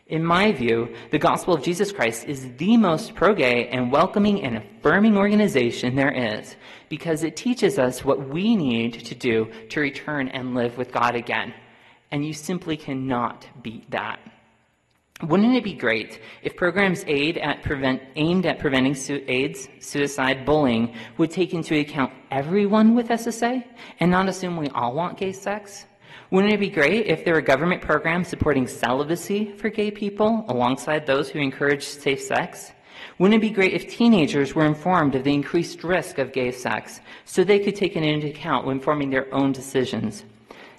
In my view, the gospel of Jesus Christ is the most pro-gay and welcoming and affirming organization there is because it teaches us what we need to do to return and live with God again. And you simply cannot beat that. Wouldn't it be great if programs aimed at preventing AIDS, suicide, bullying would take into account everyone with SSA and not assume we all want gay sex? Wouldn't it be great if there were government programs supporting celibacy for gay people alongside those who encourage safe sex? Wouldn't it be great if teenagers were informed of the increased risk of gay sex so they could take it into account when forming their own decisions?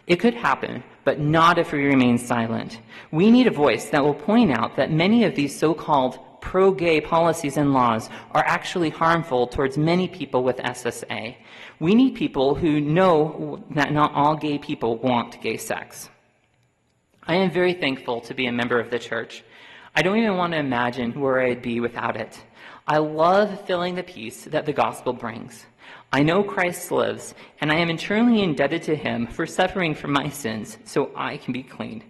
It could happen, but not if we remain silent. We need a voice that will point out that many of these so-called pro-gay policies and laws are actually harmful towards many people with SSA. We need people who know that not all gay people want gay sex. I am very thankful to be a member of the church. I don't even want to imagine where I'd be without it. I love feeling the peace that the gospel brings. I know Christ lives, and I am eternally indebted to him for suffering for my sins so I can be clean.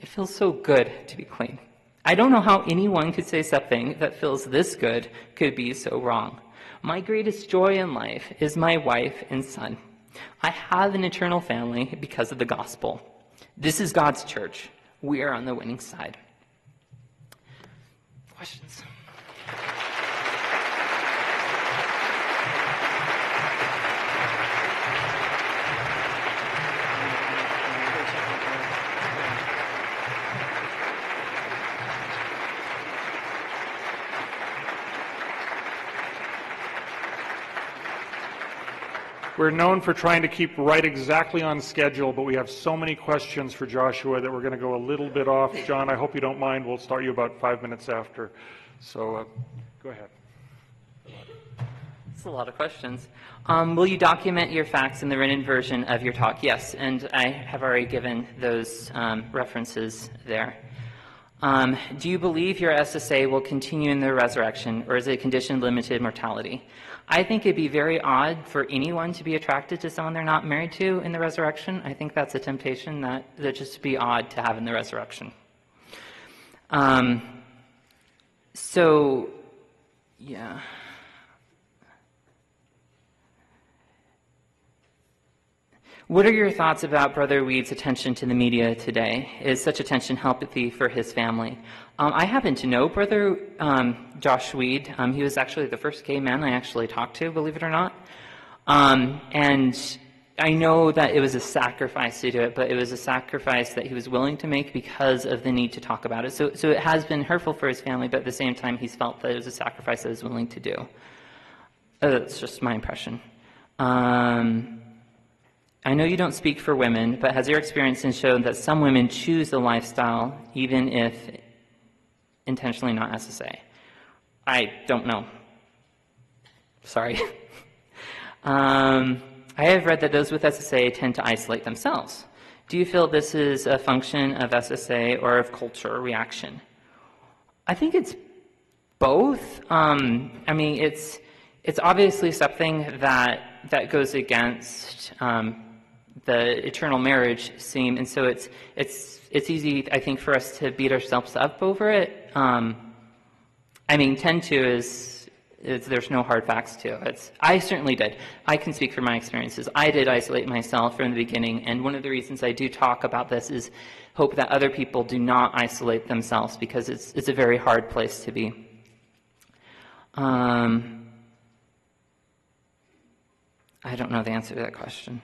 It feels so good to be clean. I don't know how anyone could say something that feels this good could be so wrong. My greatest joy in life is my wife and son. I have an eternal family because of the gospel. This is God's church. We are on the winning side. Questions? We're known for trying to keep right exactly on schedule, but we have so many questions for Joshua that we're going to go a little bit off. John, I hope you don't mind. We'll start you about 5 minutes after. So go ahead. That's a lot of questions. Will you document your facts in the written version of your talk? Yes, and I have already given those references there. Do you believe your SSA will continue in the resurrection, or is it condition-limited mortality? I think it'd be very odd for anyone to be attracted to someone they're not married to in the resurrection. I think that's a temptation that just be odd to have in the resurrection. Yeah. What are your thoughts about Brother Weed's attention to the media today? Is such attention healthy for his family? I happen to know Brother Josh Weed. He was actually the first gay man I actually talked to, believe it or not. And I know that it was a sacrifice to do it, but it was a sacrifice that he was willing to make because of the need to talk about it. So it has been hurtful for his family, but at the same time, he's felt that it was a sacrifice that he was willing to do. That's just my impression. I know you don't speak for women, but has your experience shown that some women choose the lifestyle, even if intentionally not SSA? I don't know. Sorry. I have read that those with SSA tend to isolate themselves. Do you feel this is a function of SSA or of culture reaction? I think it's both. It's obviously something that goes against the eternal marriage theme, and so it's easy, I think, for us to beat ourselves up over it. Tend to is there's no hard facts to it. I certainly did. I can speak from my experiences. I did isolate myself from the beginning, and one of the reasons I do talk about this is hope that other people do not isolate themselves, because it's a very hard place to be. I don't know the answer to that question.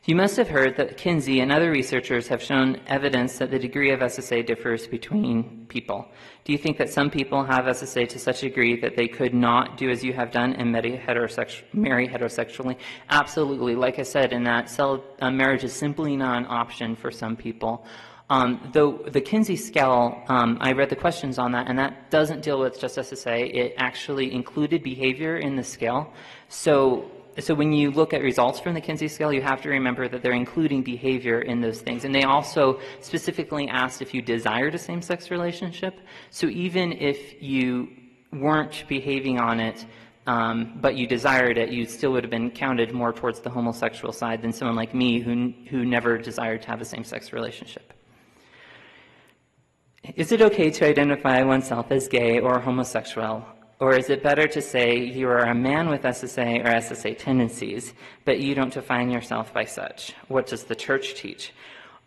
You must have heard that Kinsey and other researchers have shown evidence that the degree of SSA differs between people. Do you think that some people have SSA to such a degree that they could not do as you have done and marry heterosexually? Absolutely. Like I said, in that marriage is simply not an option for some people. Though the Kinsey scale, I read the questions on that, and that doesn't deal with just SSA. It actually included behavior in the scale. So when you look at results from the Kinsey scale, you have to remember that they're including behavior in those things. And they also specifically asked if you desired a same-sex relationship. So even if you weren't behaving on it, but you desired it, you still would have been counted more towards the homosexual side than someone like me who never desired to have a same-sex relationship. Is it okay to identify oneself as gay or homosexual? Or is it better to say you are a man with SSA or SSA tendencies, but you don't define yourself by such? What does the church teach?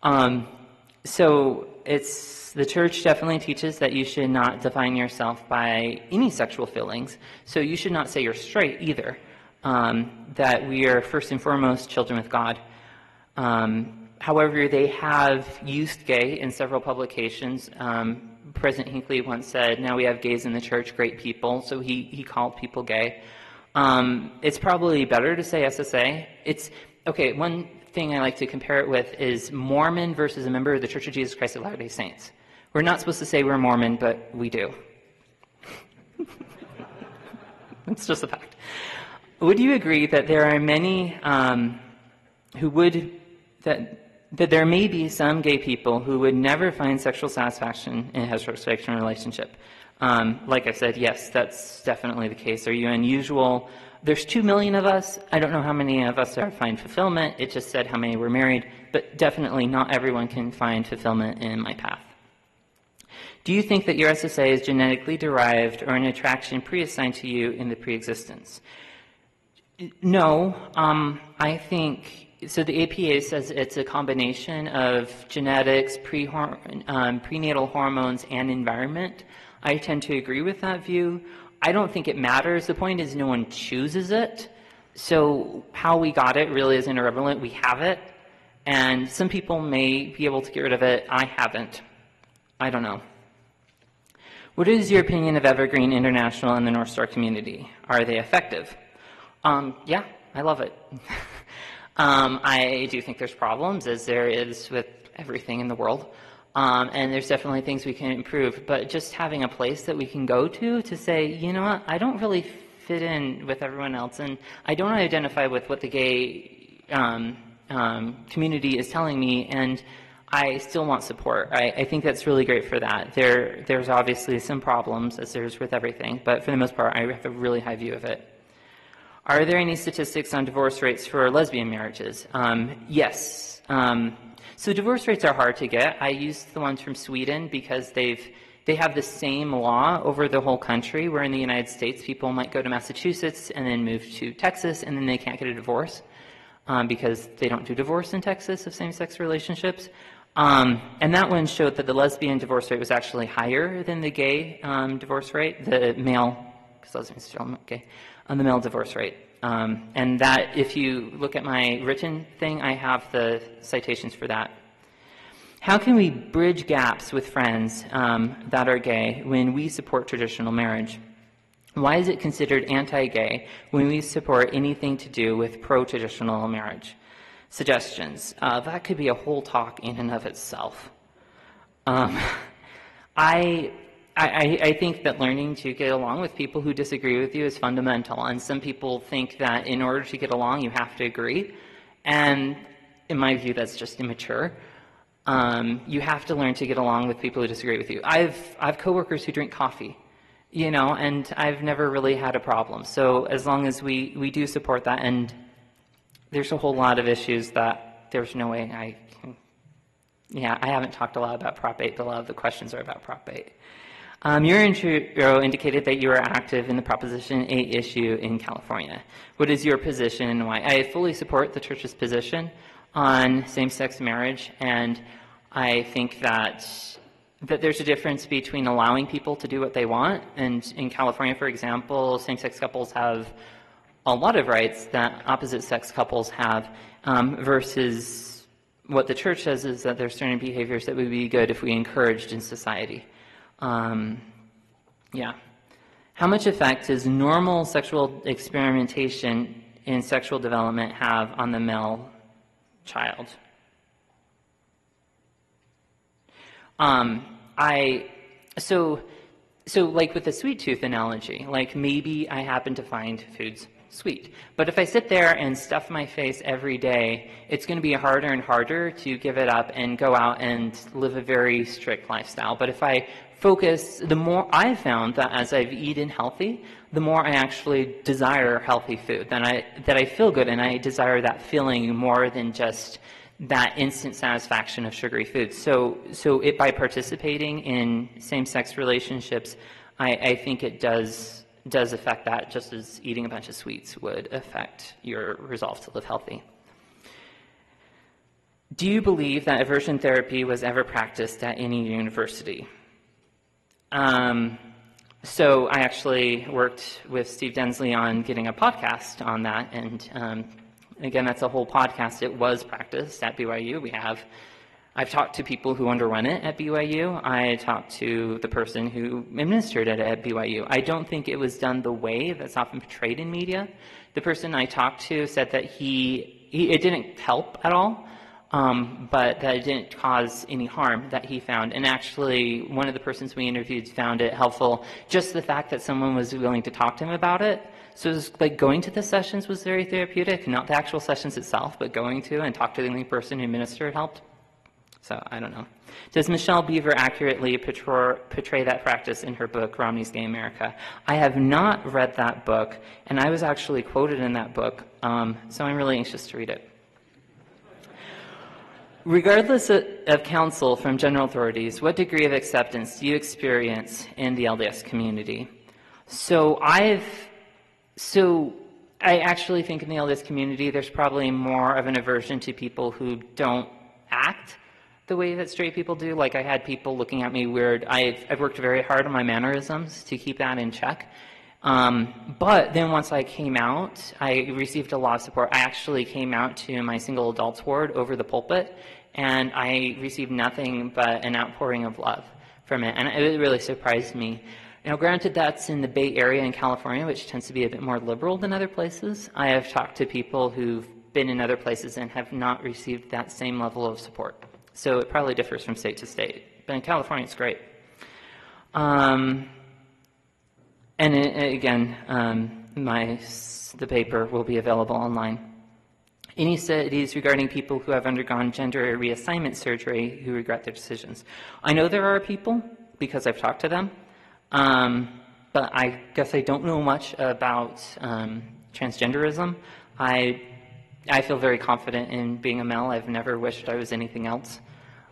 The church definitely teaches that you should not define yourself by any sexual feelings. So you should not say you're straight either. That we are first and foremost children with God. However, they have used gay in several publications. President Hinckley once said, now we have gays in the church, great people, so he called people gay. It's probably better to say SSA. One thing I like to compare it with is Mormon versus a member of the Church of Jesus Christ of Latter-day Saints. We're not supposed to say we're Mormon, but we do. It's just a fact. Would you agree that there are many that there may be some gay people who would never find sexual satisfaction in a heterosexual relationship? Like I said, yes, that's definitely the case. Are you unusual? There's 2 million of us. I don't know how many of us find fulfillment. It just said how many were married, but definitely not everyone can find fulfillment in my path. Do you think that your SSA is genetically derived or an attraction pre-assigned to you in the pre-existence? No, I think, so the APA says it's a combination of genetics, prenatal hormones, and environment. I tend to agree with that view. I don't think it matters. The point is no one chooses it. So how we got it really isn't irrelevant. We have it. And some people may be able to get rid of it. I haven't. I don't know. What is your opinion of Evergreen International and the North Star community? Are they effective? Yeah, I love it. I do think there's problems, as there is with everything in the world. And there's definitely things we can improve. But just having a place that we can go to say, you know what, I don't really fit in with everyone else, and I don't identify with what the gay community is telling me, and I still want support. I think that's really great for that. There's obviously some problems, as there's with everything, but for the most part, I have a really high view of it. Are there any statistics on divorce rates for lesbian marriages? Yes. So divorce rates are hard to get. I used the ones from Sweden because they have the same law over the whole country, where in the United States, people might go to Massachusetts and then move to Texas, and then they can't get a divorce because they don't do divorce in Texas of same-sex relationships. And that one showed that the lesbian divorce rate was actually higher than the gay divorce rate, the male, because lesbians are still gay, on the male divorce rate. And that, if you look at my written thing, I have the citations for that. How can we bridge gaps with friends that are gay when we support traditional marriage? Why is it considered anti-gay when we support anything to do with pro-traditional marriage? Suggestions. That could be a whole talk in and of itself. I think that learning to get along with people who disagree with you is fundamental, and some people think that in order to get along, you have to agree, and in my view, that's just immature. You have to learn to get along with people who disagree with you. I've coworkers who drink coffee, you know, and I've never really had a problem. So as long as we do support that, and there's a whole lot of issues that there's no way I can, I haven't talked a lot about Prop 8, but a lot of the questions are about Prop 8. Your intro indicated that you are active in the Proposition 8 issue in California. What is your position and why? I fully support the church's position on same-sex marriage, and I think that there's a difference between allowing people to do what they want, and in California, for example, same-sex couples have a lot of rights that opposite-sex couples have, versus what the church says is that there's certain behaviors that would be good if we encouraged in society. How much effect does normal sexual experimentation in sexual development have on the male child? So like with the sweet tooth analogy, like maybe I happen to find foods sweet, but if I sit there and stuff my face every day, it's going to be harder and harder to give it up and go out and live a very strict lifestyle. But if I focus, the more I've found that as I've eaten healthy, the more I actually desire healthy food, that I feel good, and I desire that feeling more than just that instant satisfaction of sugary foods. So by participating in same-sex relationships, I think it does affect that, just as eating a bunch of sweets would affect your resolve to live healthy. Do you believe that aversion therapy was ever practiced at any university? So I actually worked with Steve Densley on getting a podcast on that, and again, that's a whole podcast. It was practiced at BYU. I've talked to people who underwent it at BYU. I talked to the person who administered it at BYU. I don't think it was done the way that's often portrayed in media. The person I talked to said that it didn't help at all. but that it didn't cause any harm that he found. And actually, one of the persons we interviewed found it helpful, just the fact that someone was willing to talk to him about it. So it was like going to the sessions was very therapeutic, not the actual sessions itself, but going to and talk to the only person who ministered helped. So I don't know. Does Michelle Beaver accurately portray that practice in her book, Romney's Gay America? I have not read that book, and I was actually quoted in that book, so I'm really anxious to read it. Regardless of counsel from general authorities, what degree of acceptance do you experience in the LDS community? So I actually think in the LDS community there's probably more of an aversion to people who don't act the way that straight people do. Like, I had people looking at me weird. I've worked very hard on my mannerisms to keep that in check. But then once I came out, I received a lot of support. I actually came out to my single adults ward over the pulpit, and I received nothing but an outpouring of love from it, and it really surprised me. Now, granted, that's in the Bay Area in California, which tends to be a bit more liberal than other places. I have talked to people who've been in other places and have not received that same level of support. So it probably differs from state to state. But in California, it's great. The paper will be available online. Any studies regarding people who have undergone gender reassignment surgery who regret their decisions? I know there are people because I've talked to them, but I guess I don't know much about transgenderism. I feel very confident in being a male. I've never wished I was anything else.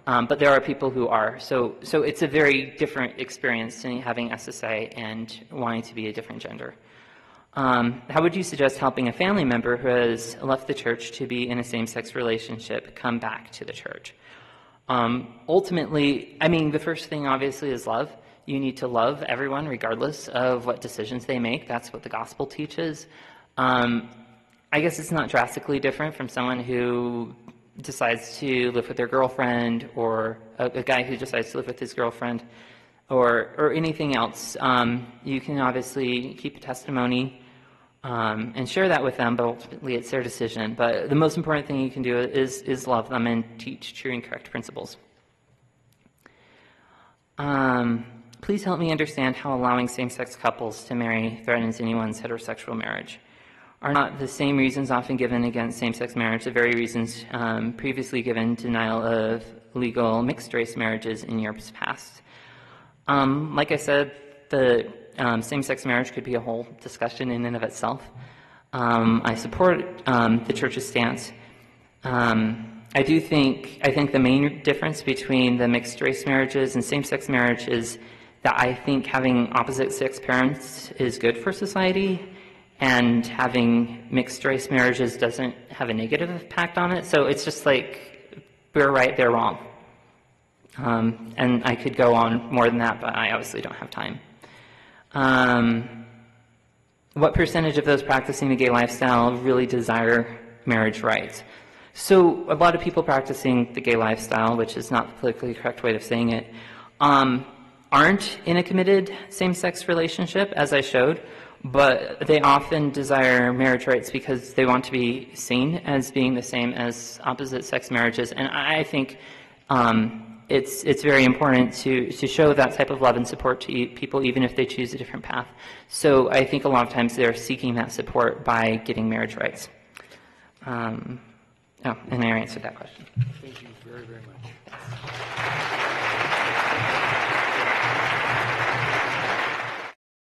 But there are people who are. So it's a very different experience in having SSA and wanting to be a different gender. How would you suggest helping a family member who has left the church to be in a same-sex relationship come back to the church? Ultimately, I mean, the first thing obviously is love. You need to love everyone regardless of what decisions they make. That's what the gospel teaches. I guess it's not drastically different from someone who decides to live with their girlfriend, or a guy who decides to live with his girlfriend, or anything else. You can obviously keep a testimony and share that with them, but ultimately it's their decision. But the most important thing you can do is love them and teach true and correct principles. Please help me understand how allowing same-sex couples to marry threatens anyone's heterosexual marriage. Are not the same reasons often given against same-sex marriage the very reasons previously given denial of legal mixed-race marriages in years past? Like I said, the same-sex marriage could be a whole discussion in and of itself. I support the church's stance. I think the main difference between the mixed-race marriages and same-sex marriage is that I think having opposite-sex parents is good for society, and having mixed-race marriages doesn't have a negative impact on it. So it's just like, we're right, they're wrong. And I could go on more than that, but I obviously don't have time. What percentage of those practicing the gay lifestyle really desire marriage rights? So a lot of people practicing the gay lifestyle, which is not the politically correct way of saying it, aren't in a committed same-sex relationship, as I showed, but they often desire marriage rights because they want to be seen as being the same as opposite-sex marriages. And I think it's very important to show that type of love and support to people, even if they choose a different path. So I think a lot of times they're seeking that support by getting marriage rights. And I answered that question. Thank you very, very much.